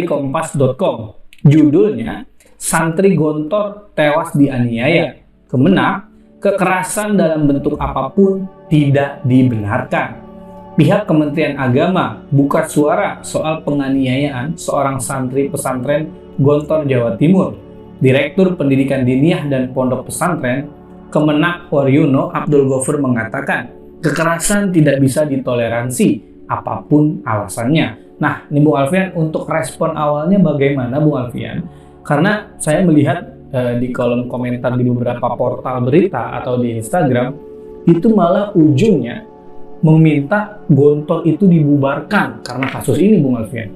Kompas.com. Judulnya, Santri Gontor Tewas Dianiaya. Kemenang, kekerasan dalam bentuk apapun tidak dibenarkan. Pihak Kementerian Agama buka suara soal penganiayaan seorang santri pesantren Gontor, Jawa Timur. Direktur Pendidikan Diniyah dan Pondok Pesantren Kemenak Waryono Abdul Ghafur mengatakan, kekerasan tidak bisa ditoleransi apapun alasannya. Nah, ini Bung Alfian, untuk respon awalnya bagaimana Bung Alfian? Karena saya melihat di kolom komentar di beberapa portal berita atau di Instagram, itu malah ujungnya meminta Gontor itu dibubarkan karena kasus ini Bung Alfian.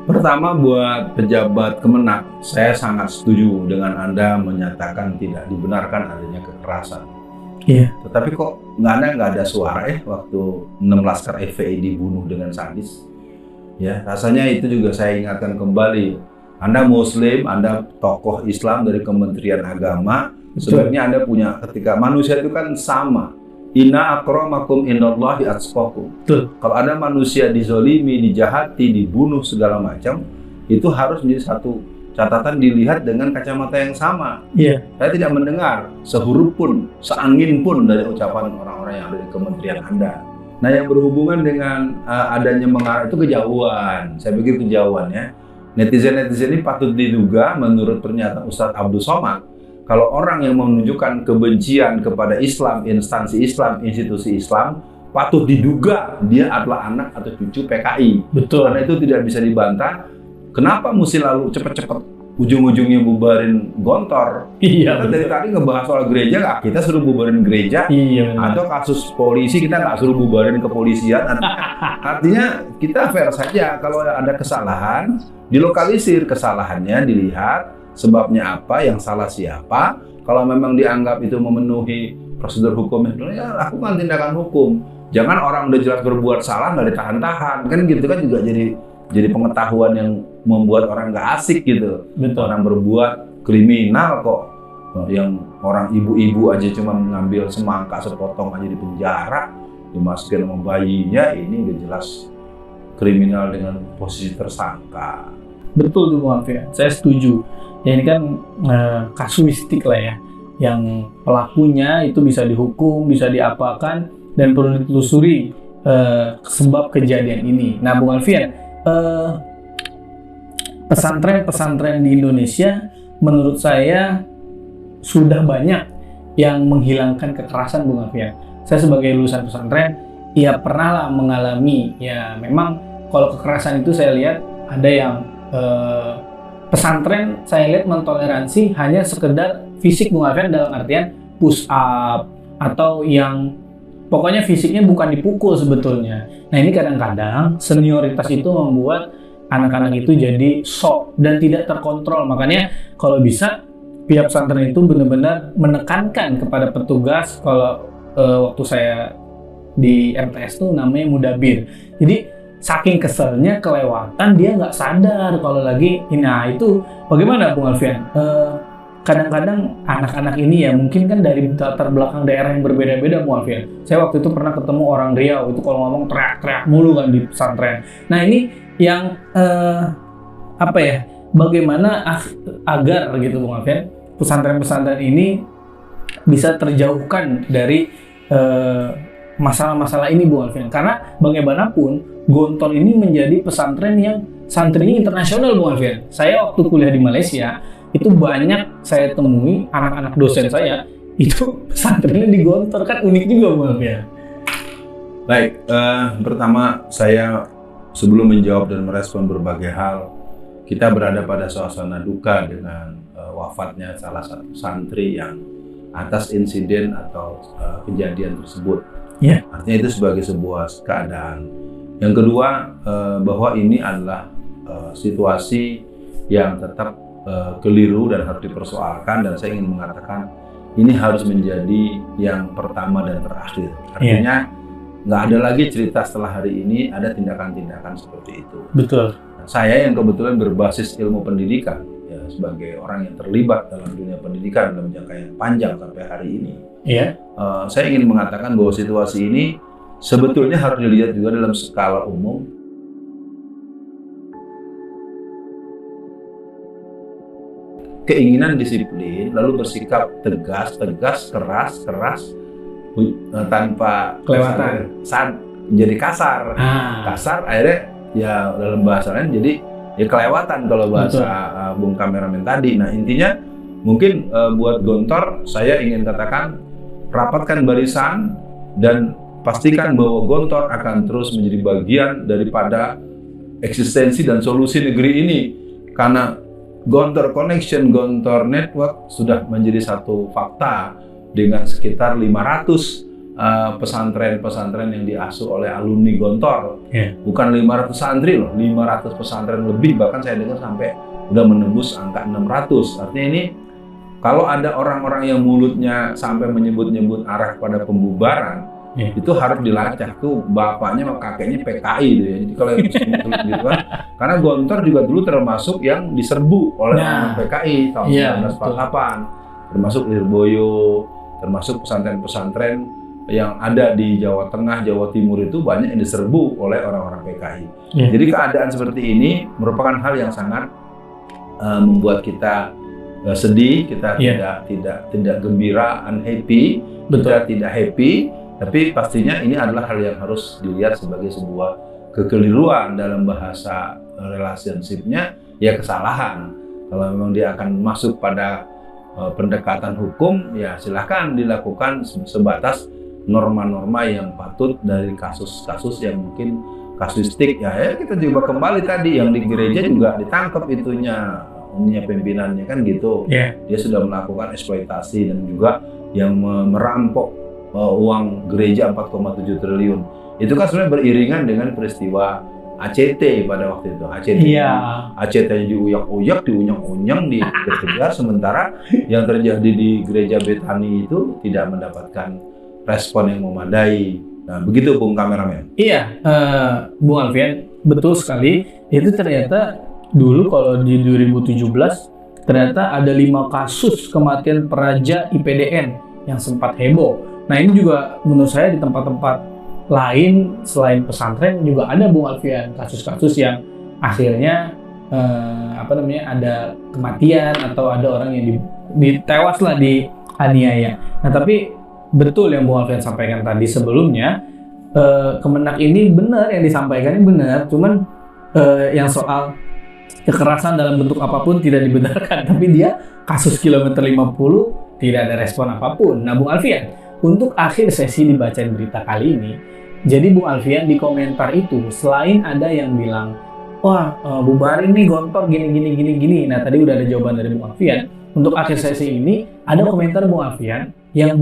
Pertama, buat pejabat Kemenak, saya sangat setuju dengan Anda menyatakan tidak dibenarkan adanya kekerasan. Iya. Tetapi kok nggak ada suara waktu 6 laskar FPI dibunuh dengan sadis. Ya, rasanya itu juga saya ingatkan kembali. Anda Muslim, Anda tokoh Islam dari Kementerian Agama, sebenarnya Anda punya, ketika manusia itu kan sama. Inna akramakum indallahi atqakum. Kalau ada manusia dizolimi, dijahati, dibunuh segala macam, itu harus menjadi satu catatan, dilihat dengan kacamata yang sama. Iya. Saya tidak mendengar sehuruf pun, seangin pun dari ucapan orang-orang yang ada di kementerian Anda. Nah, yang berhubungan dengan adanya mengarah itu kejauhan. Saya pikir kejauhan ya. Netizen ini patut diduga menurut pernyataan Ustadz Abdul Somad, kalau orang yang menunjukkan kebencian kepada Islam, instansi Islam, institusi Islam, patut diduga dia adalah anak atau cucu PKI. Betul. Karena itu tidak bisa dibantah. Kenapa mesti lalu cepat-cepat ujung-ujungnya bubarin Gontor? Iya. Kita dari tadi ngebahas soal gereja, nggak kita suruh bubarin gereja. Iya. Atau kasus polisi kita nggak suruh bubarin kepolisian. Artinya kita fair saja, kalau ada kesalahan dilokalisir kesalahannya, dilihat sebabnya apa, yang salah siapa. Kalau memang dianggap itu memenuhi prosedur hukumnya, ya lakukan tindakan hukum. Jangan orang udah jelas berbuat salah nggak ditahan-tahan, kan gitu kan juga jadi pengetahuan yang membuat orang nggak asik gitu. Betul. Orang berbuat kriminal kok, yang orang ibu-ibu aja cuma mengambil semangka sepotong aja di penjara, dimasukin sama bayinya, ini udah jelas kriminal dengan posisi tersangka. Betul tuh Bung Alfian, saya setuju. Ya ini kan kasuistik lah ya, yang pelakunya itu bisa dihukum, bisa diapakan, dan perlu ditelusuri sebab kejadian ini. Nah Bung Alfian, pesantren-pesantren di Indonesia menurut saya sudah banyak yang menghilangkan kekerasan Bung Alfian. Saya sebagai lulusan pesantren, ya pernah lah mengalami, ya memang kalau kekerasan itu saya lihat ada yang pesantren saya lihat mentoleransi hanya sekedar fisik Bung Alfian, dalam artian push up atau yang pokoknya fisiknya bukan dipukul sebetulnya. Nah ini kadang-kadang senioritas itu membuat anak-anak itu jadi shock dan tidak terkontrol. Makanya kalau bisa pihak pesantren itu benar-benar menekankan kepada petugas. Kalau waktu saya di MTS tuh namanya mudabir. Jadi saking keselnya kelewatan, dia nggak sadar kalau lagi. Nah itu bagaimana Bung Alfian? Kadang-kadang anak-anak ini ya mungkin kan dari latar belakang daerah yang berbeda-beda Bung Alfian. Saya waktu itu pernah ketemu orang Riau, itu kalau ngomong teriak-teriak mulu kan di pesantren. Nah ini yang apa ya? Bagaimana agar gitu Bung Alfian, pesantren-pesantren ini bisa terjauhkan dari masalah-masalah ini Bung Alfian. Karena bagaimanapun Gontor ini menjadi pesantren yang santrinya internasional Bung Alfian. Saya waktu kuliah di Malaysia itu banyak saya temui anak-anak dosen saya itu pesantrennya di Gontor, kan unik juga Bung Alfian. Baik, pertama saya sebelum menjawab dan merespon berbagai hal, kita berada pada suasana duka dengan wafatnya salah satu santri yang atas insiden atau kejadian tersebut. Yeah. Artinya itu sebagai sebuah keadaan. Yang kedua, bahwa ini adalah situasi yang tetap keliru dan harus dipersoalkan, dan saya ingin mengatakan ini harus menjadi yang pertama dan terakhir. Artinya nggak ada lagi cerita setelah hari ini ada tindakan-tindakan seperti itu. Betul. Saya yang kebetulan berbasis ilmu pendidikan, ya, sebagai orang yang terlibat dalam dunia pendidikan dalam jangka yang panjang sampai hari ini, saya ingin mengatakan bahwa situasi ini sebetulnya harus dilihat juga dalam skala umum. keinginan disiplin, lalu bersikap tegas, keras, tanpa Kelewatan. saat jadi kasar, akhirnya ya dalam bahasa lain jadi ya kelewatan kalau bahasa Bung Kameramen tadi. Nah intinya mungkin buat Gontor saya ingin katakan rapatkan barisan dan pastikan bahwa Gontor akan terus menjadi bagian daripada eksistensi dan solusi negeri ini, karena Gontor Connection, Gontor Network sudah menjadi satu fakta dengan sekitar 500 pesantren-pesantren yang diasuh oleh alumni Gontor. Bukan 500 santri loh, 500 pesantren lebih, bahkan saya dengar sampai udah menembus angka 600. Artinya ini kalau ada orang-orang yang mulutnya sampai menyebut-nyebut arah pada pembubaran, itu harus dilacak tuh bapaknya sama kakeknya PKI gitu ya. Jadi kalau gitu kan, karena Gontor juga dulu termasuk yang diserbu oleh orang PKI tahun 1948, termasuk Lirboyo, termasuk pesantren-pesantren yang ada di Jawa Tengah, Jawa Timur itu banyak yang diserbu oleh orang-orang PKI. Jadi keadaan seperti ini merupakan hal yang sangat membuat kita sedih, kita tidak gembira, unhappy, kita tidak happy. Tapi pastinya ini adalah hal yang harus dilihat sebagai sebuah kekeliruan dalam bahasa relationship-nya, ya kesalahan. Kalau memang dia akan masuk pada pendekatan hukum, ya silahkan dilakukan sebatas norma-norma yang patut dari kasus-kasus yang mungkin kasuistik. Ya kita juga kembali tadi yang di gereja juga ditangkap itunya pimpinannya kan gitu. Dia sudah melakukan eksploitasi dan juga yang merampok uang gereja 4,7 triliun. Itu kan sebenarnya beriringan dengan peristiwa ACT pada waktu itu. ACT-nya diuyak-uyak, diunyang-unyang, dikejar, sementara yang terjadi di gereja Betani itu tidak mendapatkan respon yang memadai. Nah, begitu Bung Kameramen. Iya, Bung Alfian, betul sekali. Itu ternyata dulu kalau di 2017 ternyata ada 5 kasus kematian peraja IPDN yang sempat heboh. Nah ini juga menurut saya di tempat-tempat lain selain pesantren juga ada Bung Alfian kasus-kasus yang akhirnya ada kematian atau ada orang yang ditewas lah, dianiaya. Nah tapi betul yang Bung Alfian sampaikan tadi sebelumnya, Kemenak ini benar yang disampaikan ini benar, cuman yang soal kekerasan dalam bentuk apapun tidak dibenarkan, tapi dia kasus kilometer 50 tidak ada respon apapun. Nah Bung Alfian, untuk akhir sesi dibacain berita kali ini, jadi Bung Alfian di komentar itu selain ada yang bilang, wah bubarin nih Gontor gini. Nah tadi udah ada jawaban dari Bung Alfian. Untuk akhir sesi ini ada komentar Bung Alfian yang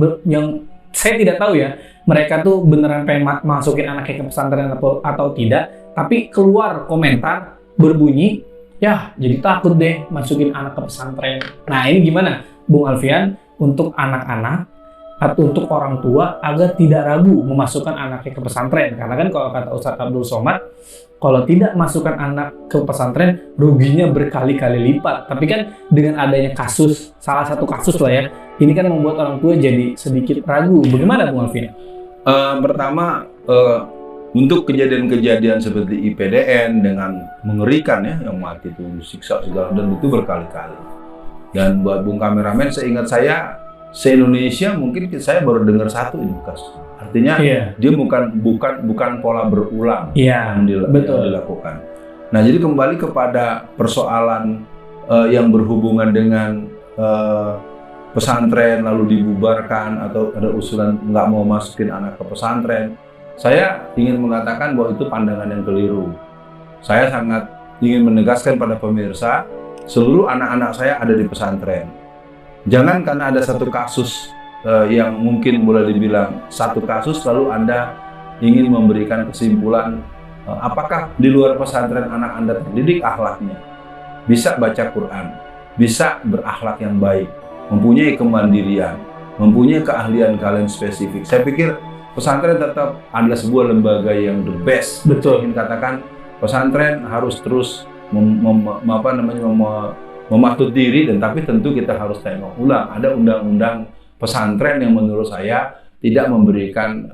saya tidak tahu ya, mereka tuh beneran pengen masukin anaknya ke pesantren atau tidak, tapi keluar komentar berbunyi, ya jadi takut deh masukin anak ke pesantren. Nah ini gimana Bung Alfian untuk anak-anak atau untuk orang tua agar tidak ragu memasukkan anaknya ke pesantren? Karena kan kalau kata Ustadz Abdul Somad, kalau tidak masukkan anak ke pesantren ruginya berkali-kali lipat. Tapi kan dengan adanya kasus, salah satu kasus lah ya, ini kan membuat orang tua jadi sedikit ragu. Bagaimana Bung Alfian? Pertama, untuk kejadian-kejadian seperti IPDN dengan mengerikan ya, yang mati itu siksa segala, dan itu berkali-kali. Dan buat Bung Kameramen, seingat saya se-Indonesia mungkin saya baru dengar satu ini kasus. Artinya dia bukan pola berulang yang dilakukan. Nah jadi kembali kepada persoalan yang berhubungan dengan pesantren lalu dibubarkan atau ada usulan nggak mau masukin anak ke pesantren. Saya ingin mengatakan bahwa itu pandangan yang keliru. Saya sangat ingin menegaskan pada pemirsa, seluruh anak-anak saya ada di pesantren. Jangan karena ada satu kasus yang mungkin boleh dibilang satu kasus lalu Anda ingin memberikan kesimpulan apakah di luar pesantren anak Anda terdidik akhlaknya, bisa baca Quran, bisa berakhlak yang baik, mempunyai kemandirian, mempunyai keahlian kalian spesifik. Saya pikir pesantren tetap adalah sebuah lembaga yang the best. Betul. Ingin katakan pesantren harus terus mematut diri, dan tapi tentu kita harus tengok ulang. Ada undang-undang pesantren yang menurut saya tidak memberikan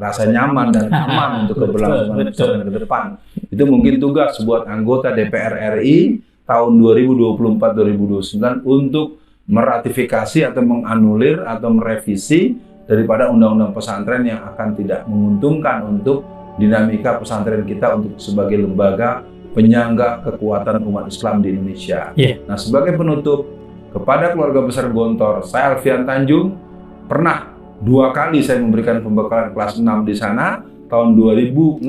rasa nyaman dan aman untuk keberlangsungan pesantren ke depan. Itu mungkin tugas buat anggota DPR RI tahun 2024-2029 untuk meratifikasi atau menganulir atau merevisi daripada undang-undang pesantren yang akan tidak menguntungkan untuk dinamika pesantren kita untuk sebagai lembaga penyangga kekuatan umat Islam di Indonesia. Nah, sebagai penutup, kepada keluarga besar Gontor, saya Alfian Tanjung, pernah 2 kali saya memberikan pembekalan kelas 6 di sana, tahun 2006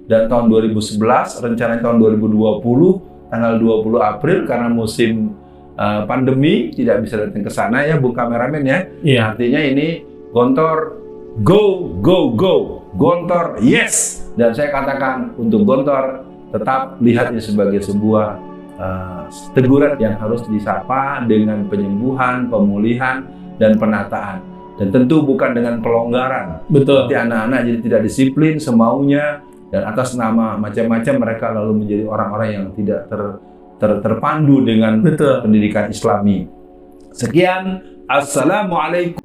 dan tahun 2011, rencananya tahun 2020, tanggal 20 April, karena musim pandemi, tidak bisa datang ke sana ya, Bung Kameramen ya. Artinya ini Gontor, go, go, go. Gontor, yes. Dan saya katakan untuk Gontor, tetap lihat ini sebagai sebuah teguran yang harus disapa dengan penyembuhan, pemulihan, dan penataan. Dan tentu bukan dengan pelonggaran. Betul. Jadi anak-anak jadi tidak disiplin semaunya, dan atas nama macam-macam mereka lalu menjadi orang-orang yang tidak terpandu dengan pendidikan Islami. Sekian, assalamualaikum.